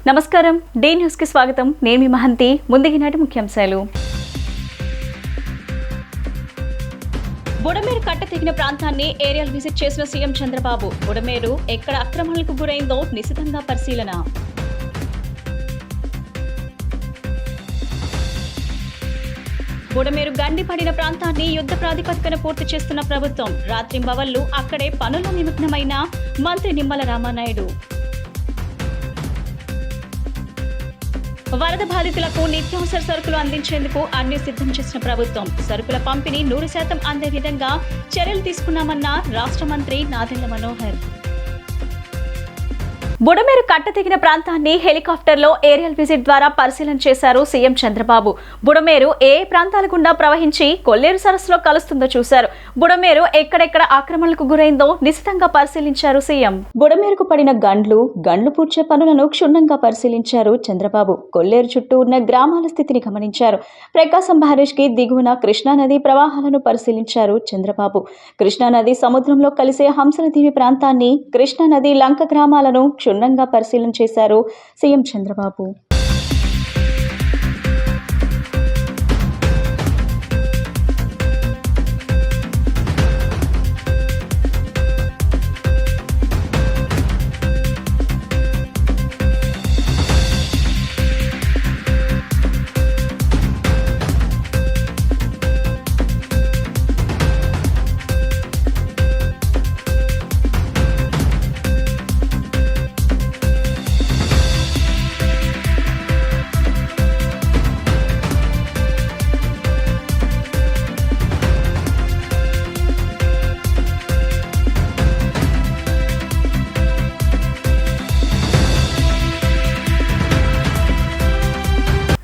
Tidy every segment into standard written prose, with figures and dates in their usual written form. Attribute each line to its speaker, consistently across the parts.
Speaker 1: నమస్కారం day news కి స్వాగతం. నేను మీ మహంతి. ముందుగినాటి ముఖ్యాంశాలు. బుడమేరు కట్ట తెగిన ప్రాంతాన్ని ఏరియల్ విజిట్ చేసిన సీఎం చంద్రబాబు. బుడమేరు ఎక్కడ అక్రమాలకు గురైందో నిశితంగా పరిశీలన. బుడమేరు గండి పడిన ప్రాంతాన్ని యుద్ధ ప్రాతిపదికన పూర్తి చేస్తున్న ప్రభుత్వం. రాత్రింబవళ్లు అక్కడే పనుల నిమగ్నమైన మంత్రి నిమ్మల రామానాయుడు. వరద బాధితులకు నిత్యావసర సరుకులు అందించేందుకు అన్ని సిద్ధం చేసిన ప్రభుత్వం. సరుకుల పంపిణీ 100% అందే విధంగా చర్యలు తీసుకున్నామన్న రాష్ట్ర మంత్రి నాదెండ్ల మనోహర్. బుడమేరు కట్ట తెగిన ప్రాంతాన్ని హెలికాప్టర్లో ఏరియల్ విజిట్ ద్వారా పరిశీలన చేశారు సీఎం చంద్రబాబు. బుడమేరు ఏ ప్రాంతాల గుండా ప్రవహించి కొల్లేరు సరస్సులో కలుస్తుందో చూశారు. బుడమేరు ఎక్కడెక్కడ ఆక్రమణలకు గురైందో నిశితంగా పరిశీలించారు సీఎం. బుడమేరుకు పడిన గండ్లు పూడ్చే పనులను క్షుణ్ణంగా పరిశీలించారు చంద్రబాబు. కొల్లేరు చుట్టూ ఉన్న గ్రామాల స్థితిని గమనించారు. ప్రకాశం బ్యారేజ్ కి దిగువన కృష్ణానది ప్రవాహాలను పరిశీలించారు చంద్రబాబు. కృష్ణానది సముద్రంలో కలిసే హంసలదీవి ప్రాంతాన్ని, కృష్ణానది లంక గ్రామాలను క్షుణ్ణంగా పరిశీలన చేశారు సీఎం చంద్రబాబు.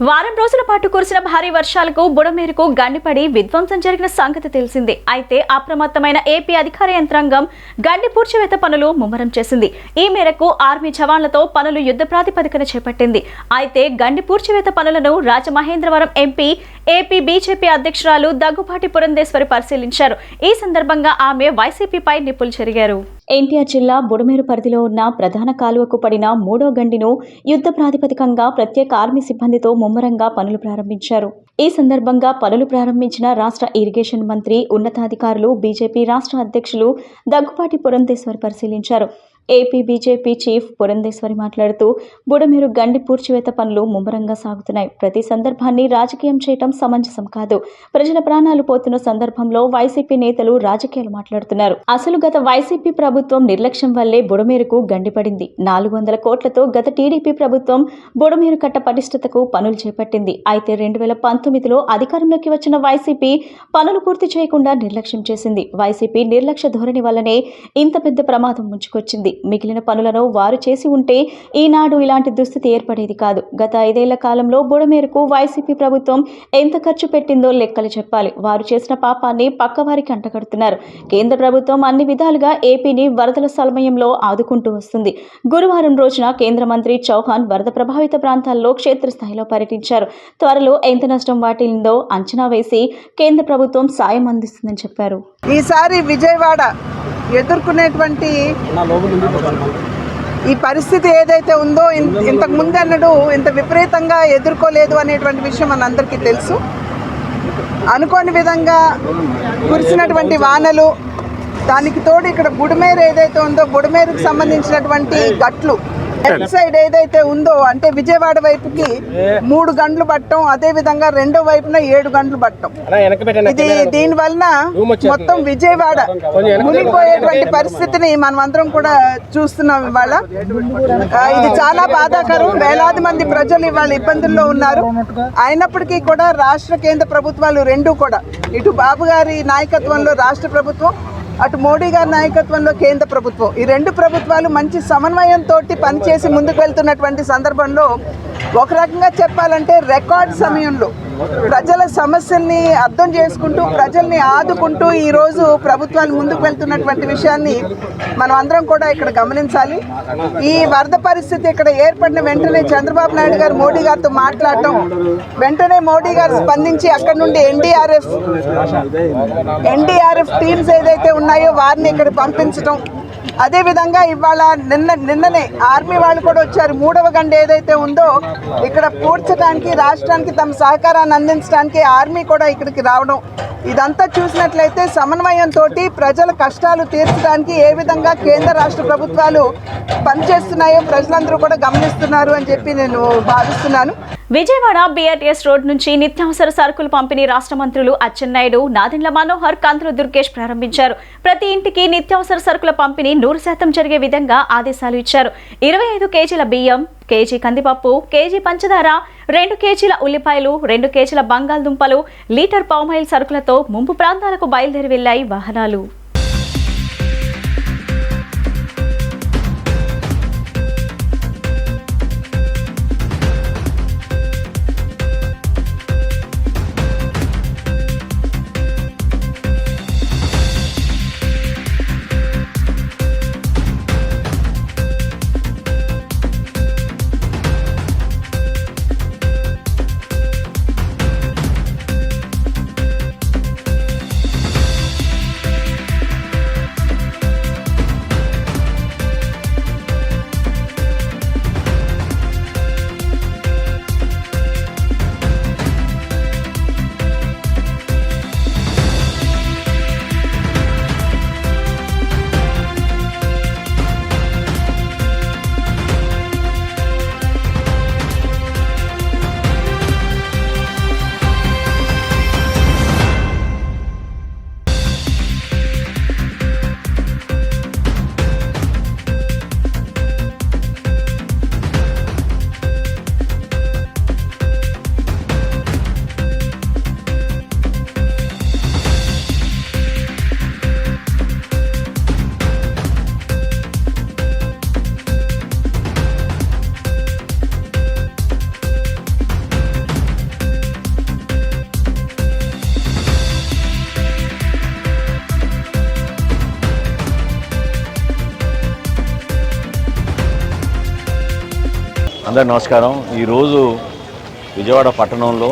Speaker 1: వారం రోజుల పాటు కురిసిన భారీ వర్షాలకు బుడమేరుకు గండిపడి విధ్వంసం జరిగిన సంగతి తెలిసిందే. అయితే అప్రమత్తమైన ఏపీ అధికార యంత్రాంగం గండి పూడ్చివేత పనులు ముమ్మరం చేసింది. ఈ మేరకు ఆర్మీ జవాన్లతో పనులు యుద్ధ ప్రాతిపదికన చేపట్టింది. అయితే గండి పూడ్చివేత పనులను రాజమహేంద్రవరం ఎంపీ, ఏపీ బీజేపీ అధ్యక్షురాలు దగ్గుపాటి పురంధేశ్వరి పరిశీలించారు. ఈ సందర్భంగా ఆమె వైసీపీపై నిప్పులు చెరిగారు. ఎన్టీఆర్ జిల్లా బుడమేరు పరిధిలో ఉన్న ప్రధాన కాలువకు పడిన 3వ గండిను యుద్ధ ప్రాతిపదికంగా ప్రత్యేక ఆర్మీ సిబ్బందితో ముమ్మరంగా పనులు ప్రారంభించారు. ఈ సందర్భంగా పనులు ప్రారంభించిన రాష్ట్ర ఇరిగేషన్ మంత్రి, ఉన్నతాధికారులు, బీజేపీ రాష్ట్ర అధ్యక్షులు దగ్గుపాటి పురంధేశ్వరి పరిశీలించారు. ఏపీ బీజేపీ చీఫ్ పురంధేశ్వరి మాట్లాడుతూ, బుడమేరు గండి పూడ్చివేత పనులు ముమ్మరంగా సాగుతున్నాయి. ప్రతి సందర్భాన్ని రాజకీయం చేయటం సమంజసం కాదు. ప్రజల ప్రాణాలు పోతున్న సందర్భంలో వైసీపీ నేతలు రాజకీయాలు మాట్లాడుతున్నారు. అసలు గత వైసీపీ ప్రభుత్వం నిర్లక్ష్యం వల్లే బుడమేరుకు గండి పడింది. 400 కోట్లతో గత టీడీపీ ప్రభుత్వం బుడమేరు కట్ట పటిష్టతకు పనులు చేపట్టింది. అయితే 2019లో అధికారంలోకి వచ్చిన వైసీపీ పనులు పూర్తి చేయకుండా నిర్లక్ష్యం చేసింది. వైసీపీ నిర్లక్ష్య ధోరణి వల్లనే ఇంత పెద్ద ప్రమాదం ముంచుకొచ్చింది. మిగిలిన పనులను వారు చేసి ఉంటే ఈనాడు ఇలాంటి దుస్థితి ఏర్పడేది కాదు. గత 5 ఏళ్ల కాలంలో బుడమేరుకు వైసీపీ ప్రభుత్వం ఎంత ఖర్చు పెట్టిందో లెక్కలు చెప్పాలి. వారు చేసిన పాపాన్ని పక్కవారికి అంటగడుతున్నారు. కేంద్ర ప్రభుత్వం అన్ని విధాలుగా ఏపీని వరదల సమయంలో ఆదుకుంటూ వస్తుంది. గురువారం రోజున కేంద్ర మంత్రి చౌహాన్ వరద ప్రభావిత ప్రాంతాల్లో క్షేత్రస్థాయిలో పర్యటించారు. త్వరలో ఎంత నష్టం వాటిల్లిందో అంచనా వేసి కేంద్ర ప్రభుత్వం సాయం అందిస్తుందని చెప్పారు.
Speaker 2: ఈసారి విజయవాడ ఎదుర్కొనేటువంటి ఈ పరిస్థితి ఏదైతే ఉందో ఇంతకు ముందు అన్నడు ఇంత విపరీతంగా ఎదుర్కోలేదు అనేటువంటి విషయం మనందరికీ తెలుసు. అనుకోని విధంగా కురిసినటువంటి వానలు, దానికి తోడు ఇక్కడ బుడమేరు ఏదైతే ఉందో బుడమేరుకు సంబంధించినటువంటి గట్లు లెఫ్ట్ సైడ్ ఏదైతే ఉందో అంటే విజయవాడ వైపుకి 3 గంటలు పట్టడం, అదే విధంగా రెండో వైపున 7 గంటలు పట్టడం. ఇది దీని వలన మొత్తం విజయవాడ మునిగిపోయేటువంటి పరిస్థితిని మనం అందరం కూడా చూస్తున్నాం. ఇవాళ ఇది చాలా బాధాకరం. వేలాది మంది ప్రజలు ఇవాళ ఇబ్బందుల్లో ఉన్నారు. అయినప్పటికీ కూడా రాష్ట్ర కేంద్ర ప్రభుత్వాలు రెండూ కూడా, ఇటు బాబు గారి నాయకత్వంలో రాష్ట్ర ప్రభుత్వం, అటు మోడీ గారి నాయకత్వంలో కేంద్ర ప్రభుత్వం, ఈ రెండు ప్రభుత్వాలు మంచి సమన్వయంతో పనిచేసి ముందుకు వెళ్తున్నటువంటి సందర్భంలో ఒక రకంగా చెప్పాలంటే రికార్డ్ సమయంలో ప్రజల సమస్యల్ని అర్థం చేసుకుంటూ ప్రజల్ని ఆదుకుంటూ ఈరోజు ప్రభుత్వాలు ముందుకు వెళ్తున్నటువంటి విషయాన్ని మనం అందరం కూడా ఇక్కడ గమనించాలి. ఈ వరద పరిస్థితి ఇక్కడ ఏర్పడిన వెంటనే చంద్రబాబు నాయుడు గారు మోడీ గారితో మాట్లాడటం, వెంటనే మోడీ గారు స్పందించి అక్కడ నుండి ఎన్డీఆర్ఎఫ్ టీమ్స్ ఏదైతే ఉన్నాయో వారిని ఇక్కడ పంపించడం, అదేవిధంగా ఇవాళ నిన్ననే ఆర్మీ వాళ్ళు కూడా వచ్చారు. 3వ గంట ఏదైతే ఉందో ఇక్కడ పూడ్చడానికి, రాష్ట్రానికి తమ సహకారాన్ని అందించడానికి ఆర్మీ కూడా ఇక్కడికి రావడం, ఇదంతా చూసినట్లయితే సమన్వయంతో ప్రజల కష్టాలు తీర్చడానికి ఏ విధంగా కేంద్ర రాష్ట్ర ప్రభుత్వాలు పనిచేస్తున్నాయో ప్రజలందరూ కూడా గమనిస్తున్నారు అని చెప్పి నేను భావిస్తున్నాను.
Speaker 1: విజయవాడ BRTS రోడ్ నుంచి నిత్యావసర సరుకులు పంపిణీ రాష్ట్ర మంత్రులు అచ్చెన్నాయుడు, నాదెండ్ల మనోహర్, కందుల దుర్గేష్ ప్రారంభించారు. ప్రతి ఇంటికి నిత్యావసర సరుకుల పంపిణీ 100% జరిగే విధంగా ఆదేశాలు ఇచ్చారు. 25 కేజీల బియ్యం, కేజీ కందిపప్పు, కేజీ పంచదార, 2 కేజీల ఉల్లిపాయలు, 2 కేజీల బంగాళదుంపలు, లీటర్ పామాయిల్ సరుకులతో ముంపు ప్రాంతాలకు బయలుదేరి వెళ్లాయి వాహనాలు.
Speaker 3: అందరికీ నమస్కారం. ఈరోజు విజయవాడ పట్టణంలో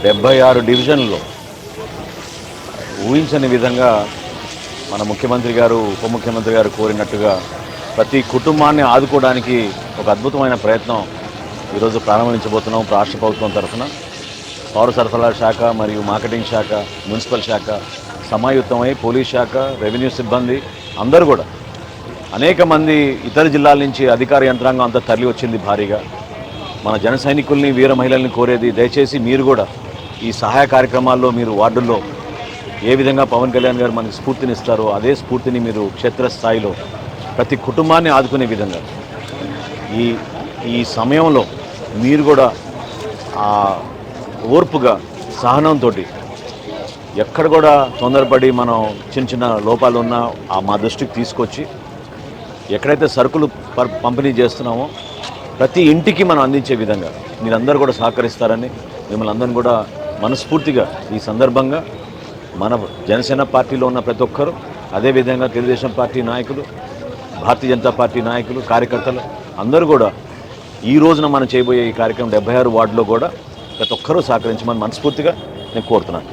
Speaker 3: 76 డివిజన్లో ఊహించని విధంగా మన ముఖ్యమంత్రి గారు, ఉప ముఖ్యమంత్రి గారు కోరినట్టుగా ప్రతి కుటుంబాన్ని ఆదుకోవడానికి ఒక అద్భుతమైన ప్రయత్నం ఈరోజు ప్రారంభించబోతున్నాం. రాష్ట్ర ప్రభుత్వం తరఫున పౌర సరఫరాల శాఖ మరియు మార్కెటింగ్ శాఖ, మున్సిపల్ శాఖ సమాయుత్తమై పోలీస్ శాఖ, రెవెన్యూ సిబ్బంది అందరూ కూడా అనేక మంది ఇతర జిల్లాల నుంచి అధికార యంత్రాంగం అంతా తరలి వచ్చింది భారీగా. మన జన సైనికుల్ని, వీర మహిళల్ని కోరేది, దయచేసి మీరు కూడా ఈ సహాయ కార్యక్రమాల్లో మీరు వార్డుల్లో ఏ విధంగా పవన్ కళ్యాణ్ గారు మనకి స్ఫూర్తినిస్తారో అదే స్ఫూర్తిని మీరు క్షేత్రస్థాయిలో ప్రతి కుటుంబాన్ని ఆదుకునే విధంగా ఈ సమయంలో మీరు కూడా ఓర్పుగా, సహనంతో, ఎక్కడ కూడా తొందరపడి మనం చిన్న చిన్న లోపాలు ఉన్నా మా దృష్టికి తీసుకొచ్చి ఎక్కడైతే సరుకులు పంపిణీ చేస్తున్నామో ప్రతి ఇంటికి మనం అందించే విధంగా మీరందరూ కూడా సహకరిస్తారని మిమ్మల్ని అందరిని కూడా మనస్ఫూర్తిగా ఈ సందర్భంగా మన జనసేన పార్టీలో ఉన్న ప్రతి ఒక్కరూ, అదేవిధంగా తెలుగుదేశం పార్టీ నాయకులు, భారతీయ జనతా పార్టీ నాయకులు, కార్యకర్తలు అందరూ కూడా ఈ రోజున మనం చేయబోయే ఈ కార్యక్రమం 76 వార్డులో కూడా ప్రతి ఒక్కరూ సహకరించమని మనస్ఫూర్తిగా నేను కోరుతున్నాను.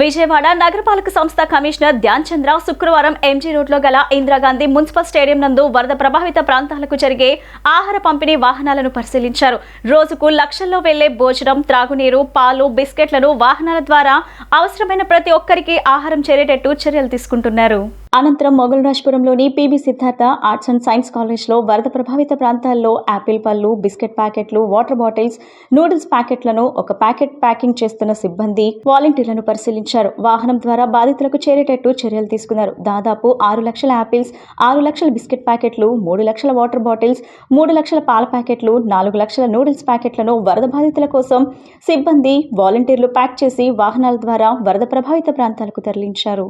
Speaker 1: విజయవాడ నగరపాలక సంస్థ కమిషనర్ ధ్యాన్ చంద్ర శుక్రవారం MG రోడ్లో గల ఇందిరాగాంధీ మున్సిపల్ స్టేడియం నందు వరద ప్రభావిత ప్రాంతాలకు జరిగే ఆహార పంపిణీ వాహనాలను పరిశీలించారు. రోజుకు లక్షల్లో వెళ్లే భోజనం, త్రాగునీరు, పాలు, బిస్కెట్లను వాహనాల ద్వారా అవసరమైన ప్రతి ఒక్కరికి ఆహారం చేరేటట్టు చర్యలు తీసుకుంటున్నారు. అనంతరం మొగల్రాజ్పురంలోని PB Siddhartha arts and science కాలేజ్లో వరద ప్రభావిత ప్రాంతాల్లో యాపిల్ పళ్ళు, బిస్కెట్ ప్యాకెట్లు, వాటర్ బాటిల్స్, నూడిల్స్ ప్యాకెట్లను ఒక ప్యాకెట్ ప్యాకింగ్ చేస్తున్న సిబ్బంది, వాలంటీర్లను పరిశీలించారు. వాహనం ద్వారా బాధితులకు చేరేటట్టు చర్యలు తీసుకున్నారు. దాదాపు 6 లక్షల యాపిల్స్, 6 లక్షల బిస్కెట్ ప్యాకెట్లు, 3 లక్షల వాటర్ బాటిల్స్, 3 లక్షల పాల ప్యాకెట్లు, 4 లక్షల నూడిల్స్ ప్యాకెట్లను వరద బాధితుల కోసం సిబ్బంది, వాలంటీర్లు ప్యాక్ చేసి వాహనాల ద్వారా వరద ప్రభావిత ప్రాంతాలకు తరలించారు.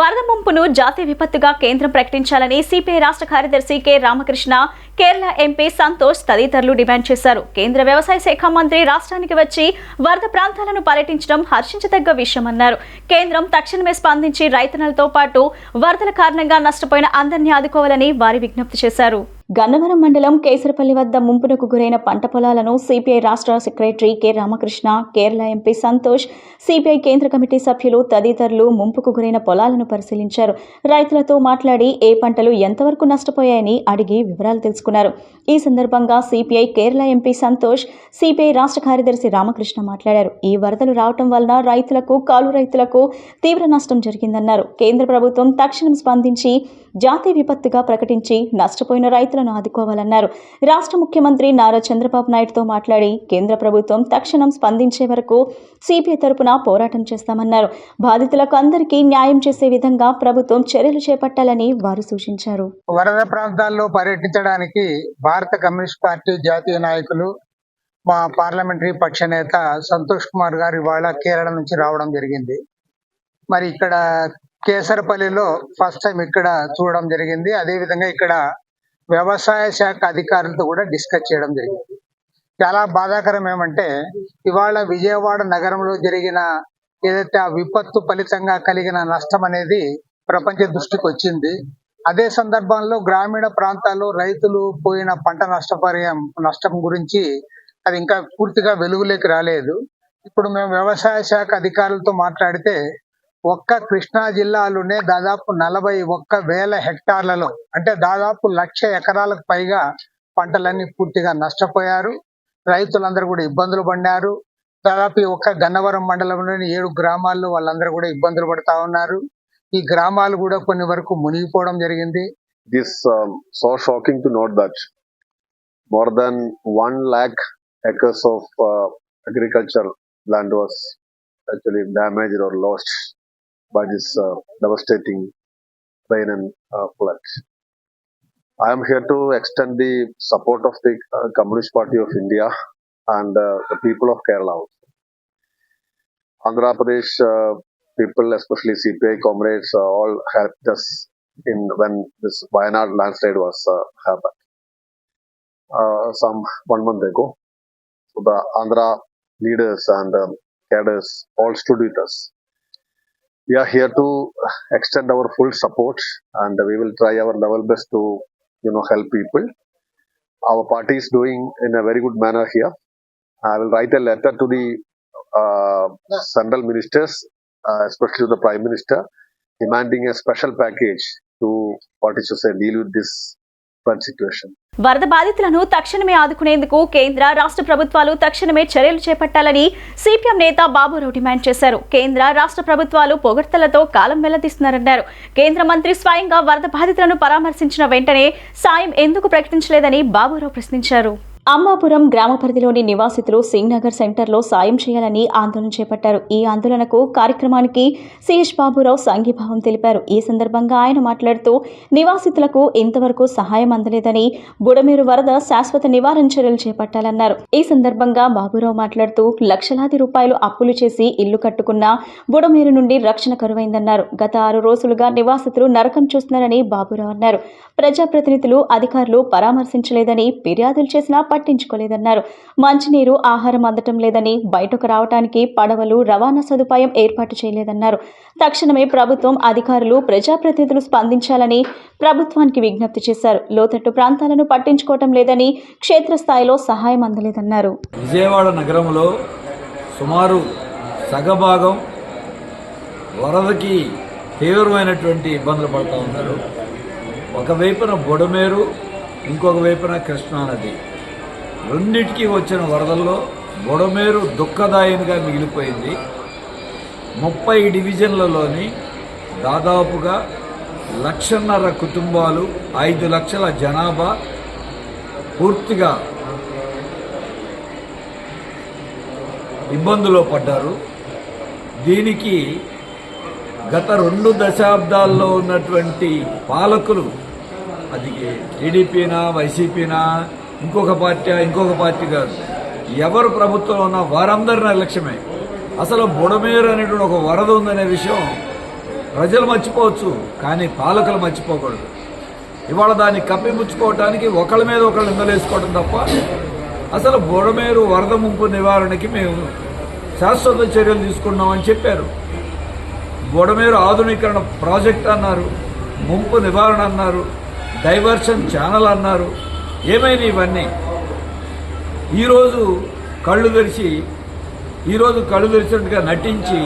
Speaker 1: వరద ముంపును జాతీయ విపత్తుగా కేంద్రం ప్రకటించాలని సిపిఐ రాష్ట్ర కార్యదర్శి కె రామకృష్ణ, కేరళ ఎంపీ సంతోష్ తదితరులు డిమాండ్ చేశారు. కేంద్ర వ్యవసాయ శాఖ మంత్రి రాష్ట్రానికి వచ్చి వరద ప్రాంతాలను పర్యటించడం హర్షించదగ్గ విషయమన్నారు. కేంద్రం తక్షణమే స్పందించి రైతన్నలతో పాటు వరదల కారణంగా నష్టపోయిన అందరినీ ఆదుకోవాలని వారి విజ్ఞప్తి చేశారు. గన్నవరం మండలం కేసరపల్లి వద్ద ముంపునకు గురైన పంట పొలాలను సిపిఐ రాష్ట్ర secretary K Ramakrishna, Kerala MP Santosh, CPI కేంద్ర కమిటీ సభ్యులు తదితరులు ముంపుకు గురైన పొలాలను పరిశీలించారు. రైతులతో మాట్లాడి ఏ పంటలు ఎంతవరకు నష్టపోయాయని అడిగి వివరాలు తెలుసుకున్నారు. ఈ సందర్భంగా CPI Kerala MP Santosh, CPI రాష్ట్ర కార్యదర్శి రామకృష్ణ మాట్లాడారు. ఈ వరదలు రావటం వలన రైతులకు, కౌలు రైతులకు తీవ్ర నష్టం జరిగిందన్నారు. కేంద్ర ప్రభుత్వం తక్షణం స్పందించి జాతీయ విపత్తుగా ప్రకటించి నష్టపోయిన రైతులను ఆదుకోవాలన్నారు. రాష్ట్ర ముఖ్యమంత్రి నారా చంద్రబాబు నాయుడుతో మాట్లాడి కేంద్ర ప్రభుత్వం తక్షణం స్పందించే వరకు సిపిఐ తరపున పోరాటం చేస్తామన్నారు. బాధితులకు అందరికీ న్యాయం చేసే విధంగా ప్రభుత్వం చర్యలు చేపట్టాలని వారు సూచించారు.
Speaker 4: వరద ప్రాంతాల్లో పర్యటించడానికి భారత కమ్యూనిస్ట్ పార్టీ జాతీయ నాయకులు, మా పార్లమెంటరీ పక్ష నేత సంతోష్ కుమార్ గారు ఇవాళ కేరళ నుంచి రావడం జరిగింది. మరి ఇక్కడ కేసరపల్లిలో ఫస్ట్ టైం ఇక్కడ చూడడం జరిగింది. అదేవిధంగా ఇక్కడ వ్యవసాయ శాఖ అధికారులతో కూడా డిస్కస్ చేయడం జరిగింది. చాలా బాధాకరం ఏమంటే ఇవాళ విజయవాడ నగరంలో జరిగిన ఏదైతే ఆ విపత్తు ఫలితంగా కలిగిన నష్టం అనేది ప్రపంచ దృష్టికి వచ్చింది. అదే సందర్భంలో గ్రామీణ ప్రాంతాల్లో రైతులు పోయిన పంట నష్టం గురించి అది ఇంకా పూర్తిగా వెలుగులోకి రాలేదు. ఇప్పుడు మేము వ్యవసాయ శాఖ అధికారులతో మాట్లాడితే ఒక్క కృష్ణా జిల్లాలోనే దాదాపు 41,000 హెక్టార్లలో అంటే దాదాపు 1,00,000 ఎకరాలకు పైగా పంటలన్నీ పూర్తిగా నష్టపోయారు. రైతులందరూ కూడా ఇబ్బందులు పడ్డారు. దాదాపు ఒక్క గన్నవరం మండలంలోని 7 గ్రామాల్లో వాళ్ళందరూ కూడా ఇబ్బందులు పడతా ఉన్నారు. ఈ గ్రామాలు కూడా కొన్ని వరకు మునిగిపోవడం జరిగింది.
Speaker 5: This so shocking to note that more than 1 lakh acres of agriculture land was actually damaged or lost by this devastating rain and flood. I am here to extend the support of the Communist Party of India and the people of Kerala. Andhra Pradesh people, especially CPI comrades, all helped us in when this Wayanad landslide was happened some 1 month ago. So the Andhra leaders and cadres all stood with us. We are here to extend our full support and we will try our level best to help people. Our party is doing in a very good manner here. I will write a letter to the central ministers, especially to the Prime Minister, demanding a special package to deal with this flood situation.
Speaker 1: వరద బాధితులను తక్షణమే ఆదుకునేందుకు కేంద్ర, రాష్ట్ర ప్రభుత్వాలు తక్షణమే చర్యలు చేపట్టాలని సిపిఎం నేత బాబురావు డిమాండ్ చేశారు. కేంద్ర, రాష్ట్ర ప్రభుత్వాలు పొగడ్తలతో కాలం వెల్లదీస్తున్నారన్నారు. కేంద్ర మంత్రి స్వయంగా వరద బాధితులను పరామర్శించిన వెంటనే సాయం ఎందుకు ప్రకటించలేదని బాబురావు ప్రశ్నించారు. అమ్మాపురం గ్రామ పరిధిలోని నివాసితులు సింగ్ నగర్ సెంటర్లో సాయం చేయాలని ఆందోళన చేపట్టారు. ఈ ఆందోళనకు కార్యక్రమానికి సిహెచ్ బాబురావు సంఘీభావం తెలిపారు. ఈ సందర్భంగా ఆయన మాట్లాడుతూ నివాసితులకు ఇంతవరకు సహాయం అందలేదని, బుడమేరు వరద శాశ్వత నివారణ చర్యలు చేపట్టాలన్నారు. ఈ సందర్భంగా బాబురావు మాట్లాడుతూ లక్షలాది రూపాయలు అప్పులు చేసి ఇల్లు కట్టుకున్న బుడమేరు నుండి రక్షణ కరువైందన్నారు. గత 6 రోజులుగా నివాసితులు నరకం చూస్తున్నారని బాబురావు అన్నారు. ప్రజాప్రతినిధులు, అధికారులు పరామర్శించలేదని, ఫిర్యాదులు చేసినా పట్టించుకోలేదన్నారు. మంచినీరు, ఆహారం అందటం లేదని, బయటకు రావడానికి పడవలు, రవాణా సదుపాయం ఏర్పాటు చేయలేదన్నారు. తక్షణమే ప్రభుత్వం, అధికారులు, ప్రజాప్రతినిధులు స్పందించాలని ప్రభుత్వానికి విజ్ఞప్తి చేశారు. లోతట్టు ప్రాంతాలను పట్టించుకోవటం లేదని, క్షేత్రస్థాయిలో సహాయం అందలేదన్నారు.
Speaker 6: విజయవాడ నగరంలో సుమారు సగభాగం వరదకి తీవ్రమైనటువంటి ఇబ్బందులు పడుతూ ఉన్నారు. ఒకవైపున బుడమేరు, ఇంకొక వైపున కృష్ణానది. రెండింటికి వచ్చిన వరదల్లో బుడమేరు దుఃఖదాయనిగా మిగిలిపోయింది. 30 డివిజన్లలోని దాదాపుగా 1,50,000 కుటుంబాలు, 5 లక్షల జనాభా పూర్తిగా ఇబ్బందులో పడ్డారు. దీనికి గత 2 దశాబ్దాల్లో ఉన్నటువంటి పాలకులు, అది టీడీపీనా, వైసీపీనా, ఇంకొక పార్టీ కాదు, ఎవరు ప్రభుత్వంలో ఉన్నా వారందరి నిర్లక్ష్యమే. అసలు బుడమేరు అనేటువంటి ఒక వరద ఉందనే విషయం ప్రజలు మర్చిపోవచ్చు, కానీ పాలకులు మర్చిపోకూడదు. ఇవాళ దాన్ని కప్పిపుచ్చుకోవడానికి ఒకళ్ళ మీద ఒకళ్ళు నిందలేసుకోవడం తప్ప అసలు బుడమేరు వరద ముంపు నివారణకి మేము శాశ్వత చర్యలు తీసుకున్నామని చెప్పారు. బుడమేరు ఆధునీకరణ ప్రాజెక్ట్ అన్నారు, ముంపు నివారణ అన్నారు, డైవర్షన్ ఛానల్ అన్నారు. ఏమైనా ఇవన్నీ ఈరోజు కళ్ళు తెరిచినట్టుగా నటించి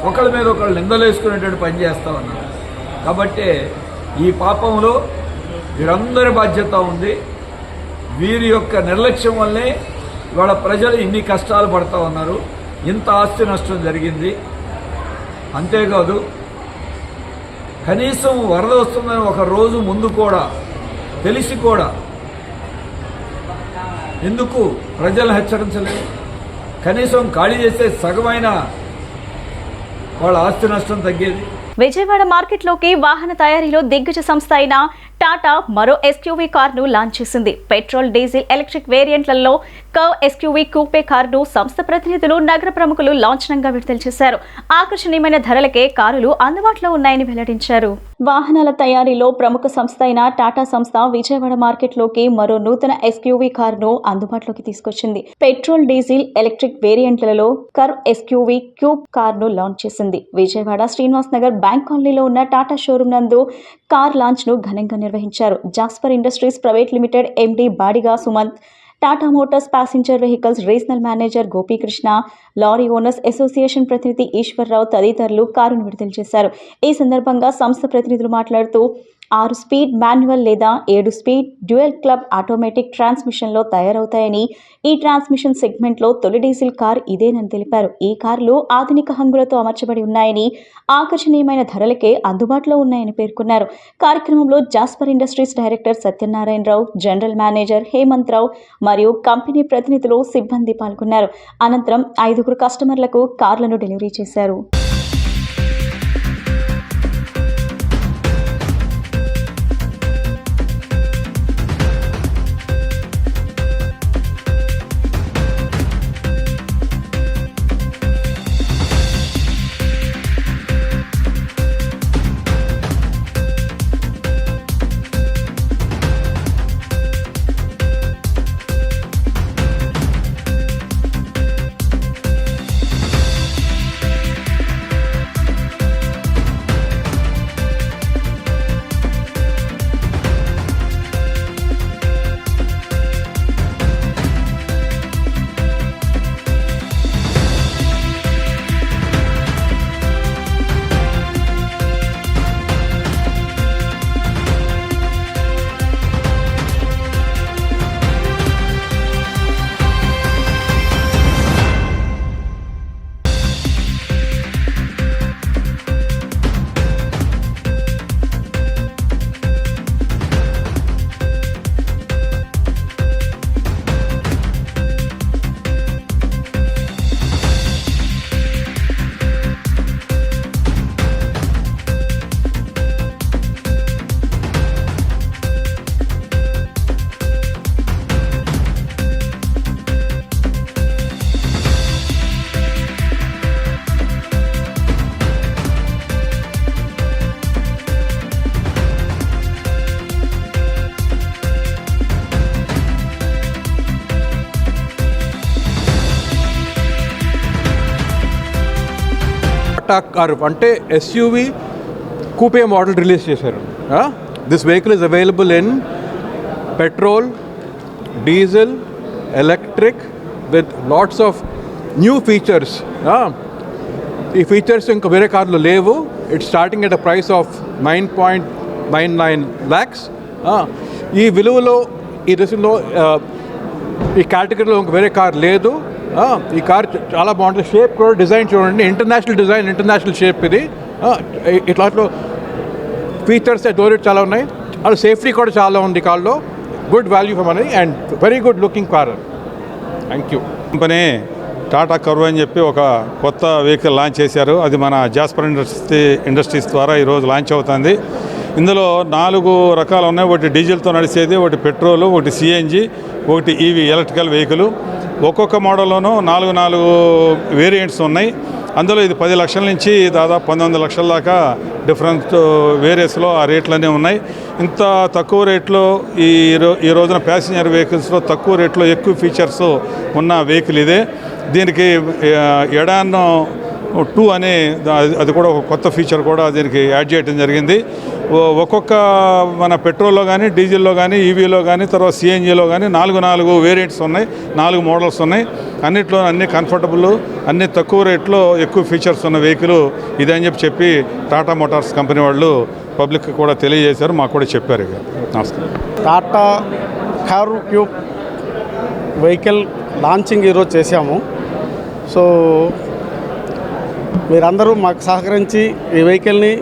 Speaker 6: ఒకళ్ళ మీద ఒకళ్ళు నిందలేసుకునేటువంటి పని చేస్తా ఉన్నారు. కాబట్టి ఈ పాపంలో వీరందరి బాధ్యత ఉంది. వీరి యొక్క నిర్లక్ష్యం వల్లే ఇవాళ ప్రజలు ఇన్ని కష్టాలు పడుతూ ఉన్నారు, ఇంత ఆస్తి నష్టం జరిగింది. అంతేకాదు కనీసం వరద వస్తుందని ఒక రోజు ముందు కూడా తెలిసి కూడా ఎందుకు ప్రజలను హెచ్చరించలేదు? కనీసం ఖాళీ చేస్తే సగమైన వాళ్ళ ఆస్తి నష్టం తగ్గేది.
Speaker 1: విజయవాడ మార్కెట్లోకి వాహన తయారీలో దిగ్గజ సంస్థ అయిన టాటా మరో ఎస్యూవీ కార్ను లాంచ్ చేసింది. పెట్రోల్, డీజిల్, ఎలక్ట్రిక్ వేరియంట్లలో కర్వ్ ఎస్యూవీ కూపే కార్ను సంస్థ ప్రతినిధులు, నగర ప్రముఖులు లాంఛనంగా విడుదల చేశారు. ఆకర్షణీయమైన ధరలకే కారులు అందుబాటులో ఉన్నాయని వెల్లడించారు. వాహనాల తయారీలో ప్రముఖ సంస్థ అయిన టాటా సంస్థ విజయవాడ మార్కెట్లోకి మరో నూతన ఎస్యూవీ కార్ను అందుబాటులోకి తీసుకొచ్చింది. పెట్రోల్, డీజిల్, ఎలక్ట్రిక్ వేరియంట్లలో కర్వ్ ఎస్యూవీ క్యూబ్ కార్ను లాంచ్ చేసింది. విజయవాడ శ్రీనివాస్ నగర్ బ్యాంక్ కాలనీలో ఉన్న టాటా షోరూం నందు కార్ లాంచ్ ను ఘనంగా నిర్వహించారు. Jasper industries private limited MD Badiga Sumanth, Tata motors passenger vehicles regional manager Gopikrishna, lorry owners association ప్రతినిధి ఈశ్వర్రావు తదితరులు కారును విడుదల చేశారు. ఈ సందర్భంగా సంస్థ ప్రతినిధులు మాట్లాడుతూ 6 స్పీడ్ మాన్యువల్ లేదా 7 స్పీడ్ డ్యూయల్ క్లబ్ ఆటోమేటిక్ ట్రాన్స్మిషన్లో తయారవుతాయని, ఈ ట్రాన్స్మిషన్ సెగ్మెంట్లో తొలి డీజిల్ కార్ ఇదేనని తెలిపారు. ఈ కార్లు ఆధునిక హంగులతో అమర్చబడి ఉన్నాయని, ఆకర్షణీయమైన ధరలకే అందుబాటులో ఉన్నాయని పేర్కొన్నారు. కార్యక్రమంలో Jasper industries director Satyanarayana Rao, general manager Hemanth Rao మరియు కంపెనీ ప్రతినిధులు, సిబ్బంది పాల్గొన్నారు. అనంతరం 5 కస్టమర్లకు కార్లను డెలివరీ చేశారు.
Speaker 7: టాటా కర్వ్ అంటే ఎస్యూవీ కూపే మోడల్ రిలీజ్ చేశారు. This vehicle is available in petrol, diesel, electric with lots of new features. ఈ ఫీచర్స్ ఇంకా వేరే కార్లు లేవు. It's starting at a price of 9.99 lakhs. ఈ విలువలో, ఈ దశలో, ఈ కేటగిరీలో ఇంక వేరే కార్ లేదు. ఈ కార్ చాలా బాగుంటుంది. షేప్ కూడా, డిజైన్ చూడండి, ఇంటర్నేషనల్ డిజైన్, ఇంటర్నేషనల్ షేప్ ఇది. ఇట్లాట్లో ఫీచర్స్ డోరెట్ చాలా ఉన్నాయి. అలా సేఫ్టీ కూడా చాలా ఉంది కార్లో. Good value for money and very good looking car. Thank you.
Speaker 8: Company Tata curve అని చెప్పి ఒక కొత్త వెహికల్ లాంచ్ చేశారు. అది మన జాస్పర్ ఇండస్ట్రీస్ ద్వారా ఈరోజు లాంచ్ అవుతుంది. ఇందులో 4 రకాలు ఉన్నాయి. ఒకటి డీజిల్తో నడిచేది, ఒకటి పెట్రోలు, ఒకటి సిఎన్జి, ఒకటి ఈవీ ఎలక్ట్రికల్ వెహికల్. ఒక్కొక్క మోడల్లోనూ 4 వేరియంట్స్ ఉన్నాయి. అందులో ఇది 10 లక్షల నుంచి దాదాపు 19 లక్షల దాకా డిఫరెంట్ వేరియస్లో ఆ రేట్లన్నీ ఉన్నాయి. ఇంత తక్కువ రేట్లో ఈ రోజున ప్యాసింజర్ వెహికల్స్లో తక్కువ రేట్లో ఎక్కువ ఫీచర్స్ ఉన్న వెహికల్ ఇదే. దీనికి ఎడాన్ 2 అనే అది కూడా ఒక కొత్త ఫీచర్ కూడా దీనికి యాడ్ చేయడం జరిగింది. ఒక్కొక్క మన పెట్రోల్లో కానీ డీజిల్లో కానీ ఈవీలో కానీ తర్వాత సిఎన్జిలో కానీ 4 వేరియంట్స్ ఉన్నాయి, 4 మోడల్స్ ఉన్నాయి. అన్నిట్లో అన్ని కంఫర్టబుల్, అన్ని తక్కువ రేట్లో ఎక్కువ ఫీచర్స్ ఉన్న వెహికల్ ఇదే అని చెప్పి టాటా మోటార్స్ కంపెనీ వాళ్ళు పబ్లిక్ కూడా తెలియజేశారు, మాకు కూడా చెప్పారు. ఇక నమస్కారం.
Speaker 9: Tata car cube vehicle launching ఈరోజు చేశాము. సో మీరందరూ మాకు సహకరించి ఈ వెహికల్ని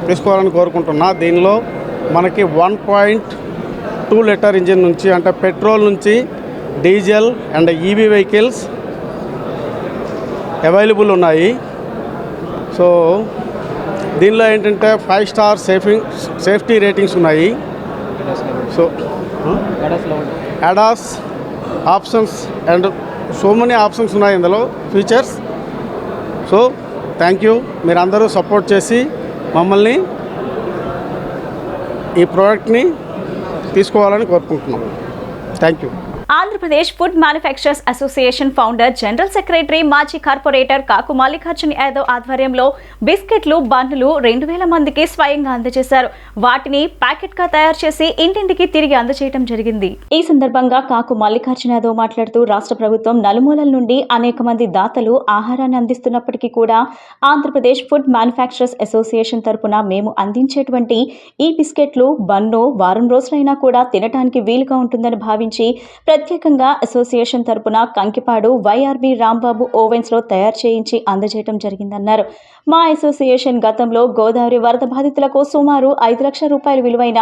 Speaker 9: తీసుకోవాలని కోరుకుంటున్నా. దీనిలో మనకి 1.2 లీటర్ ఇంజిన్ నుంచి అంటే పెట్రోల్ నుంచి diesel and EV vehicles available ఉన్నాయి. సో దీనిలో ఏంటంటే 5 స్టార్ సేఫ్టీ రేటింగ్స్ ఉన్నాయి. So ADAS options and so many options ఉన్నాయి ఇందులో ఫీచర్స్. సో థ్యాంక్ యూ, మీరందరూ సపోర్ట్ చేసి మమ్మల్ని ఈ ప్రోడక్ట్ని తీసుకోవాలని కోరుకుంటున్నాం. Thank you.
Speaker 1: Andhra Pradesh food manufacturers association founder, general secretary, మాజీ కార్పొరేటర్ కాకు మల్లికార్జున యాదవ్ ఆధ్వర్యంలో బిస్కెట్లు, బన్నులు 2000 మందికి స్వయంగా అందజేశారు. వాటిని ప్యాకెట్ గా తయారు చేసి ఇంటింటికి తిరిగి అందజేయడం జరిగింది. ఈ సందర్భంగా కాకు మల్లికార్జున యాదవ్ మాట్లాడుతూ రాష్ట్ర ప్రభుత్వం నలుమూలల నుండి అనేక మంది దాతలు ఆహారాన్ని అందిస్తున్నప్పటికీ కూడా ఆంధ్రప్రదేశ్ ఫుడ్ మ్యానుఫ్యాక్చరర్స్ అసోసియేషన్ తరపున మేము అందించేటువంటి ఈ బిస్కెట్లు, బన్ను వారం రోజులైనా కూడా తినడానికి వీలుగా ఉంటుందని భావించి ప్రత్యేకంగా అసోసియేషన్ తరపున కంకిపాడు వైఆర్బి రాంబాబు ఓవెన్స్ లో తయారు చేయించి అందజేయడం జరిగిందన్నారు. మా అసోసియేషన్ గతంలో గోదావరి వరద బాధితులకు సుమారు 5 లక్షల రూపాయల విలువైన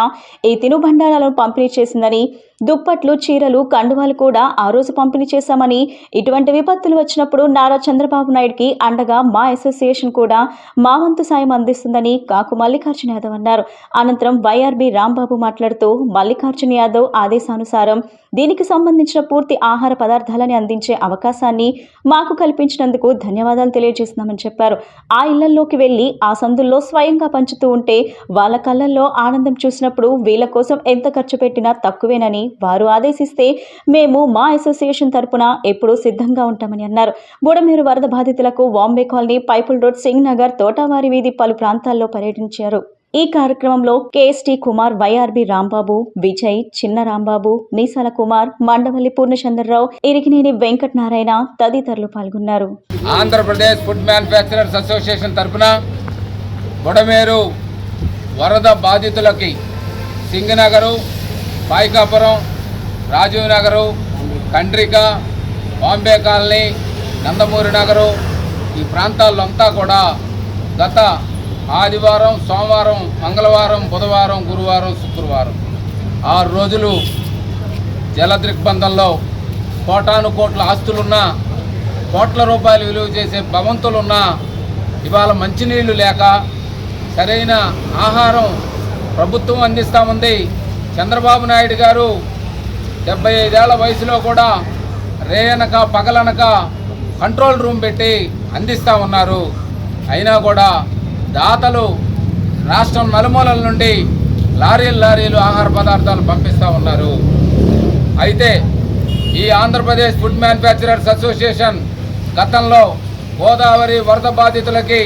Speaker 1: ఈ తినుబండారాలను పంపిణీ చేసిందని, దుప్పట్లు, చీరలు, కండువాలు కూడా ఆ రోజు పంపిణీ చేశామని, ఇటువంటి విపత్తులు వచ్చినప్పుడు నారా చంద్రబాబు నాయుడుకి అండగా మా అసోసియేషన్ కూడా మా వంతు సాయం అందిస్తుందని కాకు మల్లికార్జున యాదవ్ అన్నారు. అనంతరం వైఆర్బి రాంబాబు మాట్లాడుతూ మల్లికార్జున యాదవ్ ఆదేశానుసారం దీనికి సంబంధించిన పూర్తి ఆహార పదార్థాలని అందించే అవకాశాన్ని మాకు కల్పించినందుకు ధన్యవాదాలు తెలియజేస్తున్నామని చెప్పారు. ఆ ఇళ్లలోకి వెళ్లి ఆ సందుల్లో స్వయంగా పంచుతూ ఉంటే వాళ్ళ కళ్ళల్లో ఆనందం చూసినప్పుడు వీళ్ళ కోసం ఎంత ఖర్చు పెట్టినా తక్కువేనని వారు ఆదేశిస్తే మేము మా అసోసియేషన్ తరపున ఎప్పుడూ సిద్ధంగా ఉంటామని అన్నారు. బుడమేరు వరద బాధితులకు వాంబే కాలనీ, పైపుల్ రోడ్, సింగ్ నగర్, తోటవారి వీధి పలు ప్రాంతాల్లో పర్యటించారు. ఈ కార్యక్రమంలో కేఎస్టీ కుమార్, వైఆర్బి రాంబాబు, విజయ్, చిన్న రాంబాబు, మీసాల కుమార్, మండవల్లి పూర్ణచంద్రరావు, ఇరికినేని వెంకట నారాయణ తదితరులు పాల్గొన్నారు.
Speaker 10: ఆంధ్రప్రదేశ్ ఫుడ్ మ్యానుఫ్యాక్చరర్స్ అసోసియేషన్ తరఫున బుడమేరు వరద బాధితులకి సింగనగరు, పాయికాపురం, రాజీవ్ నగరు, కండ్రిక, బాంబే కాలనీ, నందమూరి నగరు ఈ ప్రాంతాల్లో అంతా కూడా గత ఆదివారం, సోమవారం, మంగళవారం, బుధవారం, గురువారం, శుక్రవారం 6 రోజులు జలదిగ్బంధంలో కోటాను కోట్ల ఆస్తులున్నా, కోట్ల రూపాయలు విలువ చేసే భవంతులున్నా ఇవాళ మంచినీళ్లు లేక, సరైన ఆహారం ప్రభుత్వం అందిస్తూ ఉంది. చంద్రబాబు నాయుడు గారు 75 ఏళ్ల వయసులో కూడా రేయనక పగలనక కంట్రోల్ రూమ్ పెట్టి అందిస్తూ ఉన్నారు. అయినా కూడా దాతలు రాష్ట్రం నలుమూలల నుండి లారీలు ఆహార పదార్థాలు పంపిస్తూ ఉన్నారు. అయితే ఈ ఆంధ్రప్రదేశ్ ఫుడ్ మ్యానుఫ్యాక్చరర్స్ అసోసియేషన్ గతంలో గోదావరి వరద బాధితులకి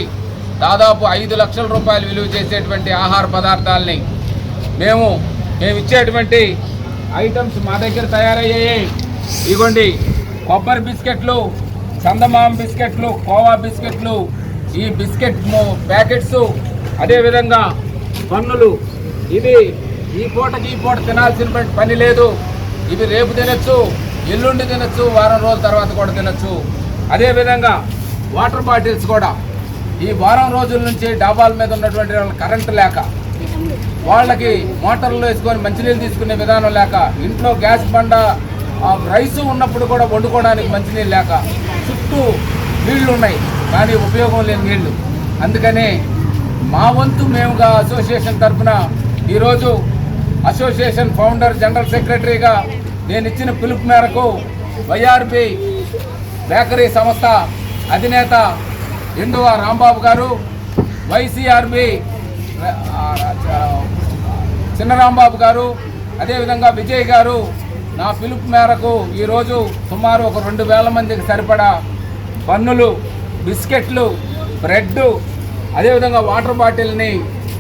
Speaker 10: దాదాపు 5 లక్షల రూపాయలు విలువ చేసేటువంటి ఆహార పదార్థాలని మేము ఇచ్చేటువంటి ఐటమ్స్ మా దగ్గర తయారయ్యాయి. ఇదిగోండి, కొబ్బరి బిస్కెట్లు, చందమామ బిస్కెట్లు, కోవా బిస్కెట్లు, ఈ బిస్కెట్ ప్యాకెట్స్, అదేవిధంగా పన్నులు. ఇవి ఈ పూటకి ఈ పూట తినాల్సిన పని లేదు. ఇవి రేపు తినచ్చు, ఎల్లుండి తినచ్చు, వారం రోజుల తర్వాత కూడా తినచ్చు. అదేవిధంగా వాటర్ బాటిల్స్ కూడా ఈ వారం రోజుల నుంచి డాబాల మీద ఉన్నటువంటి కరెంటు లేక, వాళ్ళకి మోటార్లు వేసుకొని మంచినీళ్ళు తీసుకునే విధానం లేక, ఇంట్లో గ్యాస్ బండ రైసు ఉన్నప్పుడు కూడా వండుకోవడానికి మంచినీళ్ళు లేక, చుట్టూ నీళ్లు ఉన్నాయి కానీ ఉపయోగం లేని నీళ్లు. అందుకని మా వంతు మేముగా అసోసియేషన్ తరఫున ఈరోజు అసోసియేషన్ ఫౌండర్, జనరల్ సెక్రటరీగా నేను ఇచ్చిన పిలుపు మేరకు వైఆర్బి బేకరీ సంస్థ అధినేత ఎండువ రాంబాబు గారు, వైసీఆర్బి చిన్నరాంబాబు గారు, అదేవిధంగా విజయ్ గారు నా పిలుపు మేరకు ఈరోజు సుమారు ఒక 2000 మందికి సరిపడా బన్నులు, బిస్కెట్లు, బ్రెడ్, అదేవిధంగా వాటర్ బాటిల్ని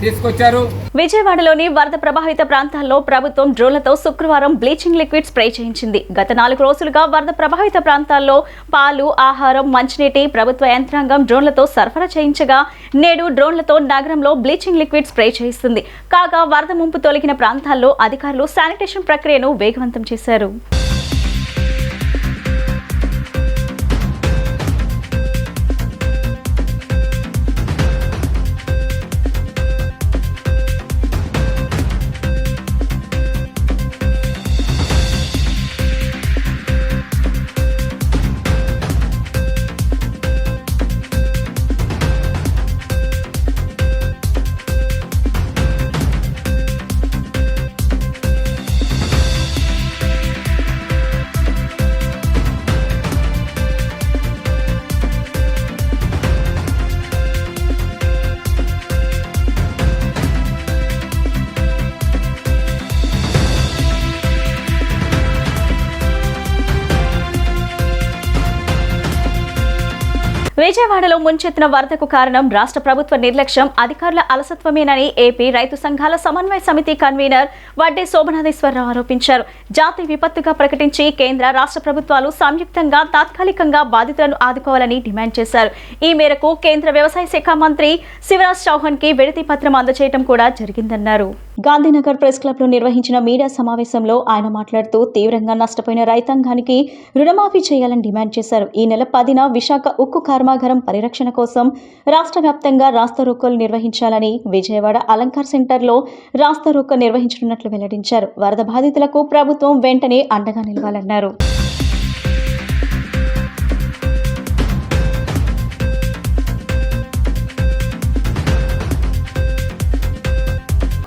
Speaker 10: తీసుకొచ్చారు.
Speaker 1: విజయవాడలోని వరద ప్రభావిత ప్రాంతాల్లో ప్రభుత్వం డ్రోన్లతో శుక్రవారం బ్లీచింగ్ లిక్విడ్ స్ప్రే చేయించింది. గత 4 రోజులుగా వరద ప్రభావిత ప్రాంతాల్లో పాలు, ఆహారం, మంచినీటి ప్రభుత్వ యంత్రాంగం డ్రోన్లతో సరఫరా చేయించగా నేడు డ్రోన్లతో నగరంలో బ్లీచింగ్ లిక్విడ్ స్ప్రే చేయిస్తుంది. కాగా వరద ముంపు తొలగిన ప్రాంతాల్లో అధికారులు శానిటేషన్ ప్రక్రియను వేగవంతం చేశారు. విజయవాడలో ముంచెత్తిన వరదకు కారణం రాష్ట్ర ప్రభుత్వ నిర్లక్ష్యం, అధికారుల అలసత్వమేనని ఏపీ రైతు సంఘాల సమన్వయ సమితి కన్వీనర్ వడ్డే శోభనాథేశ్వరరావు ఆరోపించారు. జాతీయ విపత్తుగా ప్రకటించి కేంద్ర రాష్ట్ర ప్రభుత్వాలు సంయుక్తంగా తాత్కాలికంగా బాధితులను ఆదుకోవాలని డిమాండ్ చేశారు. ఈ మేరకు కేంద్ర వ్యవసాయ శాఖ మంత్రి శివరాజ్ చౌహాన్ కి వినతి పత్రం అందజేయడం కూడా జరిగిందన్నారు. గాంధీనగర్ ప్రెస్ క్లబ్ లో నిర్వహించిన మీడియా సమావేశంలో ఆయన మాట్లాడుతూ తీవ్రంగా నష్టపోయిన రైతాంగానికి రుణమాఫీ చేయాలని డిమాండ్ చేశారు. ఈ నెల 10న విశాఖ ఉక్కు కర్మాగారం పరిరక్షణ కోసం రాష్ట్ర వ్యాప్తంగా రాస్తారోకోలు నిర్వహించాలని విజయవాడ అలంకార్ సెంటర్లో రాస్తారోకో నిర్వహించనున్నట్లు వెల్లడించారు. వరద బాధితులకు ప్రభుత్వం వెంటనే అండగా నిలవాలన్నారు.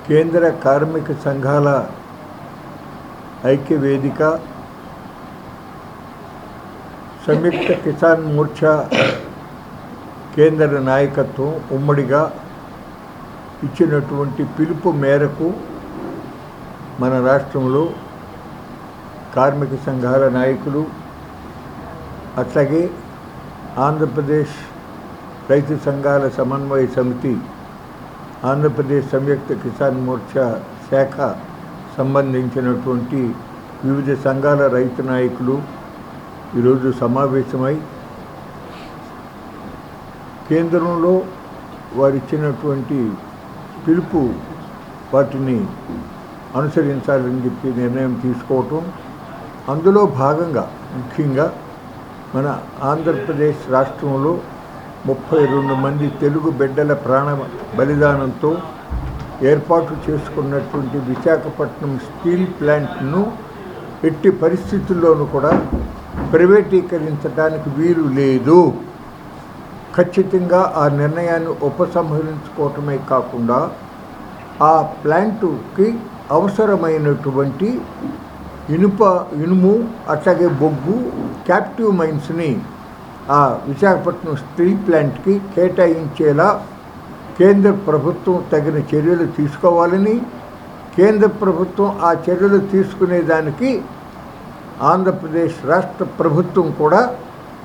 Speaker 11: కేంద్ర కార్మిక సంఘాల ఐక్య వేదిక, సంయుక్త కిసాన్ మోర్చా కేంద్ర నాయకత్వం ఉమ్మడిగా ఇచ్చినటువంటి పిలుపు మేరకు మన రాష్ట్రంలో కార్మిక సంఘాల నాయకులు, అట్లాగే ఆంధ్రప్రదేశ్ రైతు సంఘాల సమన్వయ సమితి, ఆంధ్రప్రదేశ్ సంయుక్త కిసాన్ మోర్చా శాఖ సంబంధించినటువంటి వివిధ సంఘాల రైతు నాయకులు ఈరోజు సమావేశమై కేంద్రంలో వారిచ్చినటువంటి పిలుపు వాటిని అనుసరించాలని చెప్పి నిర్ణయం తీసుకోవటం, అందులో భాగంగా ముఖ్యంగా మన ఆంధ్రప్రదేశ్ రాష్ట్రంలో 32 మంది తెలుగు బిడ్డల ప్రాణ బలిదానంతో ఏర్పాటు చేసుకున్నటువంటి విశాఖపట్నం స్టీల్ ప్లాంట్ను ఎట్టి పరిస్థితుల్లోనూ కూడా ప్రైవేటీకరించడానికి వీలు లేదు. ఖచ్చితంగా ఆ నిర్ణయాన్ని ఉపసంహరించుకోవటమే కాకుండా ఆ ప్లాంటుకి అవసరమైనటువంటి ఇనుము అట్లాగే బొగ్గు క్యాప్టివ్ మైన్స్ని ఆ విశాఖపట్నం స్టీల్ ప్లాంట్కి కేటాయించేలా కేంద్ర ప్రభుత్వం తగిన చర్యలు తీసుకోవాలని, కేంద్ర ప్రభుత్వం ఆ చర్యలు తీసుకునేదానికి ఆంధ్రప్రదేశ్ రాష్ట్ర ప్రభుత్వం కూడా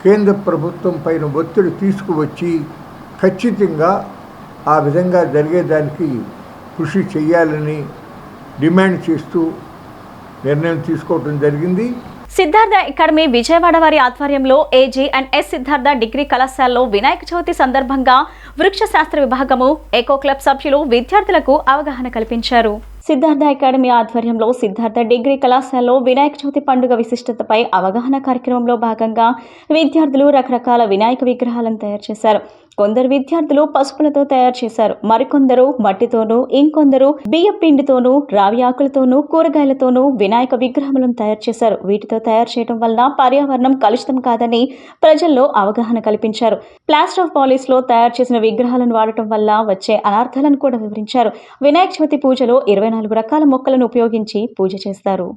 Speaker 11: కేంద్ర ప్రభుత్వం పైన ఒత్తిడి తీసుకువచ్చి ఖచ్చితంగా ఆ విధంగా జరిగేదానికి కృషి చేయాలని డిమాండ్ చేస్తూ నిర్ణయం తీసుకోవడం జరిగింది.
Speaker 1: సిద్ధార్థ అకాడమీ విజయవాడ వారి ఆధ్వర్యంలో AG and S Siddhartha degree కళాశాలలో వినాయక చవితి సందర్భంగా వృక్ష శాస్త్ర విభాగము ఎకో క్లబ్ సభ్యులు విద్యార్థులకు అవగాహన కల్పించారు. సిద్ధార్థ అకాడమీ ఆధ్వర్యంలో సిద్ధార్థ డిగ్రీ కళాశాలలో వినాయక చవితి పండుగ విశిష్టతపై అవగాహన కార్యక్రమంలో భాగంగా విద్యార్థులు రకరకాల వినాయక విగ్రహాలను తయారు చేశారు. కొందరు విద్యార్థులు పసుపులతో తయారు చేశారు, మరికొందరు మట్టితోనూ, ఇంకొందరు బియ్య పిండితోనూ, రావి ఆకులతోనూ, కూరగాయలతోనూ వినాయక విగ్రహములను తయారు చేశారు. వీటితో తయారు చేయడం వల్ల పర్యావరణం కలుషితం కాదని ప్రజల్లో అవగాహన కల్పించారు. ప్లాస్టర్ ఆఫ్ పాలిస్ లో తయారు చేసిన విగ్రహాలను వాడటం వల్ల వచ్చే అనార్థాలను కూడా వివరించారు. వినాయక చవితి పూజలో 24 రకాల మొక్కలను ఉపయోగించి పూజ చేస్తారు.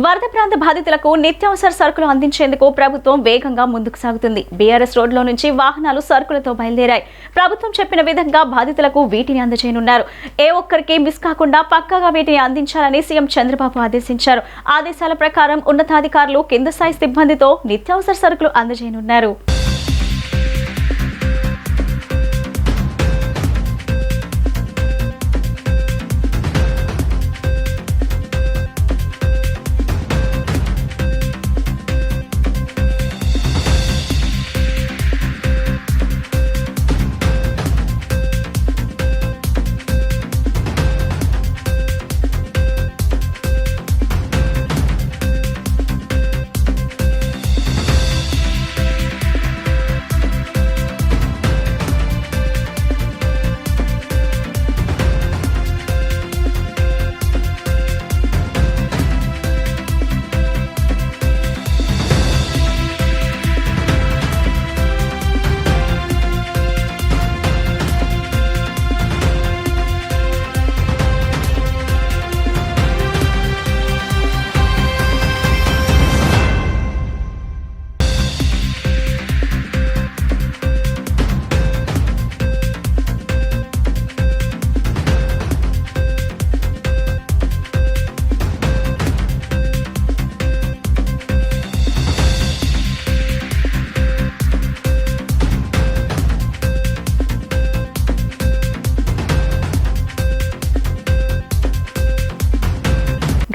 Speaker 1: వరద ప్రాంత బాధితులకు నిత్యావసర సరుకులు అందించేందుకు ప్రభుత్వం వేగంగా ముందుకు సాగుతుంది. బీఆర్ఎస్ రోడ్లో నుంచి వాహనాలు సరుకులతో బయలుదేరాయి. ప్రభుత్వం చెప్పిన విధంగా బాధితులకు వీటిని అందజేయనున్నారు. ఏ ఒక్కరికి మిస్ కాకుండా పక్కాగా వీటిని అందించాలని సీఎం చంద్రబాబు ఆదేశించారు. ఆదేశాల ప్రకారం ఉన్నతాధికారులు కింద స్థాయి సిబ్బందితో నిత్యావసర సరుకులు అందజేయనున్నారు.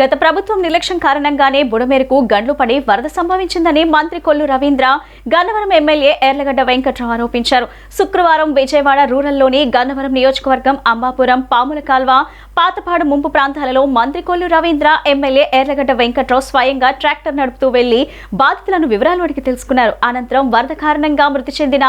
Speaker 1: గత ప్రభుత్వం నిర్లక్ష్యం కారణంగానే బుడమేరకు గండ్లు పడి వరద సంభవించిందని మంత్రి కొల్లు రవీంద్ర, గన్నవరం ఎమ్మెల్యే ఎర్లగడ్డ వెంకట్రావు ఆరోపించారు. శుక్రవారం విజయవాడ రూరల్లోని గన్నవరం నియోజకవర్గం అంబాపురం, పాముల కాల్వ, పాతపాడు ముంపు ప్రాంతాలలో మంత్రి కొల్లు రవీంద్ర, ఎమ్మెల్యే ఎర్లగడ్డ వెంకట్రావు స్వయంగా ట్రాక్టర్ నడుపుతూ వెళ్లి బాధితులను వివరాలు అడిగి తెలుసుకున్నారు. అనంతరం వరద కారణంగా మృతి చెందిన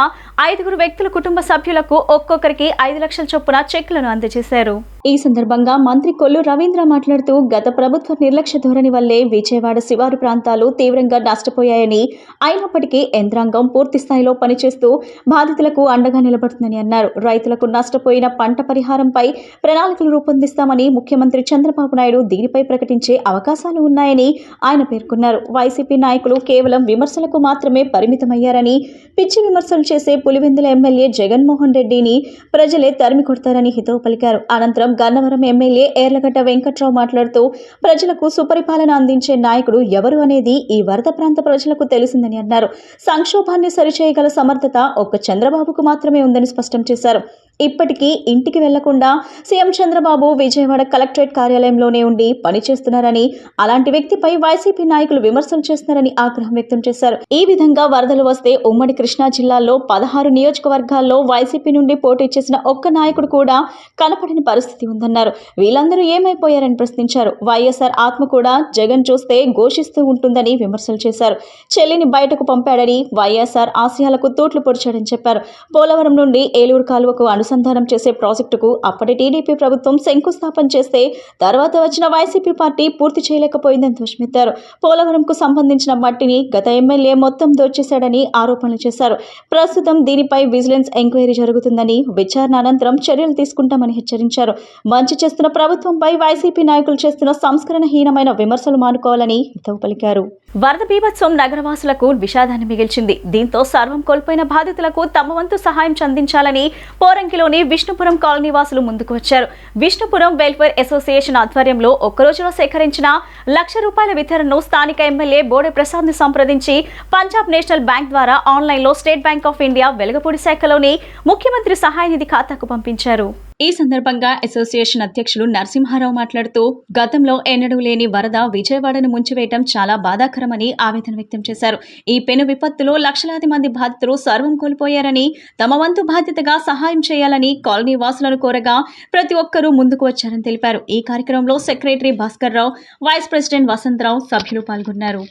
Speaker 1: 5 వ్యక్తుల కుటుంబ సభ్యులకు ఒక్కొక్కరికి 5 లక్షల చొప్పున చెక్కులను అందజేశారు. ఈ సందర్భంగా మంత్రి కొల్లు రవీంద్ర మాట్లాడుతూ గత ప్రభుత్వ నిర్లక్ష్య ధోరణి వల్లే విజయవాడ శివారు ప్రాంతాలు తీవ్రంగా నష్టపోయాయని, అయినప్పటికీ యంత్రాంగం పూర్తి స్థాయిలో పనిచేస్తూ బాధితులకు అండగా నిలబడుతుందని అన్నారు. రైతులకు నష్టపోయిన పంట పరిహారంపై ప్రణాళికలు రూపొందిస్తామని ముఖ్యమంత్రి చంద్రబాబు నాయుడు దీనిపై ప్రకటించే అవకాశాలు ఉన్నాయని ఆయన పేర్కొన్నారు. వైసీపీ నాయకులు కేవలం విమర్శలకు మాత్రమే పరిమితమయ్యారని, పిచ్చి విమర్శలు చేసే పులివెందుల ఎమ్మెల్యే జగన్మోహన్ రెడ్డిని ప్రజలే తరిమి కొడతారని హితవు పలికారు. అనంతరం గన్నవరం ఎమ్మెల్యే ఎర్లగడ్డ వెంకట్రావు మాట్లాడుతూ ప్రజలకు సుపరిపాలన అందించే నాయకుడు ఎవరు అనేది ఈ వరద ప్రాంత ప్రజలకు తెలిసిందని అన్నారు. సంక్షోభాన్ని సరిచేయగల సమర్థత ఒక్క చంద్రబాబుకు మాత్రమే ఉందని స్పష్టం చేశారు. ఇప్పటికీ ఇంటికి వెళ్లకుండా సీఎం చంద్రబాబు విజయవాడ కలెక్టరేట్ కార్యాలయంలోనే ఉండి పనిచేస్తున్నారని, అలాంటి వ్యక్తిపై వైసీపీ నాయకులు విమర్శలు చేస్తున్నారని ఆగ్రహం వ్యక్తం చేశారు. ఈ విధంగా వరదలు వస్తే ఉమ్మడి కృష్ణా జిల్లాలో 16 నియోజకవర్గాల్లో వైసీపీ నుండి పోటీ చేసిన ఒక్క నాయకుడు కూడా కనపడని పరిస్థితి ఉందన్నారు. వీళ్ళందరూ ఏమైపోయారని ప్రశ్నించారు. వైఎస్ఆర్ ఆత్మ కూడా జగన్ చూస్తే ఘోషిస్తూ ఉంటుందని విమర్శలు చేశారు. చెల్లిని బయటకు పంపాడని, వైఎస్ఆర్ ఆశయాలకు తూట్లు పొడిచాడని చెప్పారు. పోలవరం నుండి ఏలూరు కాలువకు అనుసంధానం చేసే ప్రాజెక్టుకు అప్పటి టీడీపీ ప్రభుత్వం శంకుస్థాపన చేస్తే తర్వాత వచ్చిన వైసీపీ పార్టీ పూర్తి చేయలేకపోయిందని ధ్వజమెత్తారు. పోలవరంకు సంబంధించిన మట్టిని గత ఎమ్మెల్యే మొత్తం దోచేశాడని ఆరోపణలు చేశారు. ప్రస్తుతం దీనిపై విజిలెన్స్ ఎంక్వైరీ జరుగుతుందని, విచారణ అనంతరం చర్యలు తీసుకుంటామని హెచ్చరించారు. మంచి చేస్తున్న ప్రభుత్వంపై వైసీపీ నాయకులు చేస్తున్న సంస్కరణహీనమైన విమర్శలు మానుకోవాలని హితవు పలికారు. వరద బీభత్సం నగరవాసులకు విషాదాన్ని మిగిల్చింది. దీంతో సర్వం కోల్పోయిన బాధితులకు తమ వంతు సహాయం అందించాలని పోరంకిలోని విష్ణుపురం కాలనీ వాసులు ముందుకు వచ్చారు. విష్ణుపురం వెల్ఫేర్ అసోసియేషన్ ఆధ్వర్యంలో ఒక్కరోజులో సేకరించిన ₹1,00,000 వితరణను స్థానిక ఎమ్మెల్యే బోడే ప్రసాద్ ని సంప్రదించి పంజాబ్ నేషనల్ బ్యాంక్ ద్వారా ఆన్లైన్లో State Bank of India Velagapudi శాఖలోని ముఖ్యమంత్రి సహాయ నిధి ఖాతాకు పంపించారు. ఈ సందర్భంగా అసోసియేషన్ అధ్యక్షులు నరసింహారావు మాట్లాడుతూ గతంలో ఎన్నడూ లేని వరద విజయవాడను ముంచివేయడం చాలా బాధాకరమని ఆవేదన వ్యక్తం చేశారు. ఈ పెను విపత్తులో లక్షలాది మంది బాధితులు సర్వం కోల్పోయారని, తమ వంతు బాధ్యతగా సహాయం చేయాలని కాలనీ వాసులను కోరగా ప్రతి ఒక్కరూ ముందుకు వచ్చారని తెలిపారు. ఈ కార్యక్రమంలో secretary Bhaskar Rao, vice president Vasantrao, సభ్యులు పాల్గొన్నారు.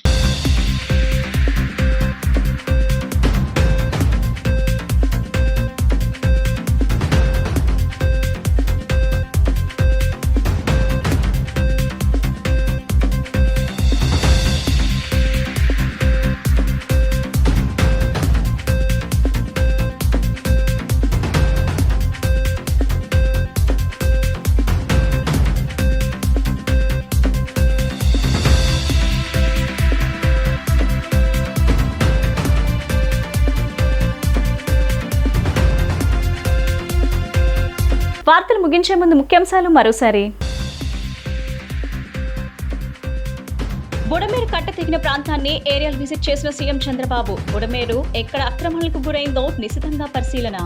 Speaker 1: వార్తలు ముగించే ముందు ముఖ్యాంశాలు మరోసారి. బుడమేరు కట్ట తెగిన ప్రాంతాన్ని ఏరియల్ విజిట్ చేసిన సీఎం చంద్రబాబు. బుడమేరు ఎక్కడ అక్రమాలకు గురైందో నిశితంగా పరిశీలన.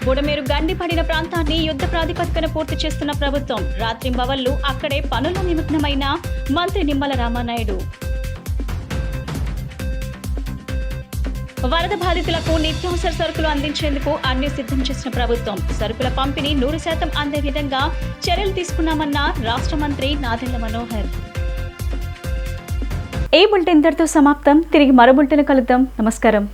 Speaker 1: బుడమేరు గండి పడిన ప్రాంతాన్ని యుద్ధ ప్రాతిపదికన పూర్తి చేస్తున్న ప్రభుత్వం. రాత్రింబవళ్లు అక్కడే పనుల్లో నిమగ్నమైన మంత్రి నిమ్మల రామానాయుడు. వరద బాధితులకు నిత్యావసర సరుకులు అందించేందుకు అన్ని సిద్ధం చేసిన ప్రభుత్వం. సరుకుల పంపిణీ 100% అందే విధంగా చర్యలు తీసుకున్నామన్న రాష్ట్ర మంత్రి నాదెళ్ల మనోహర్. ఈ బులెటిన్ ఇంతటితో సమాప్తం. తిరిగి మరో బులెటిన్ కలుద్దాం. నమస్కారం.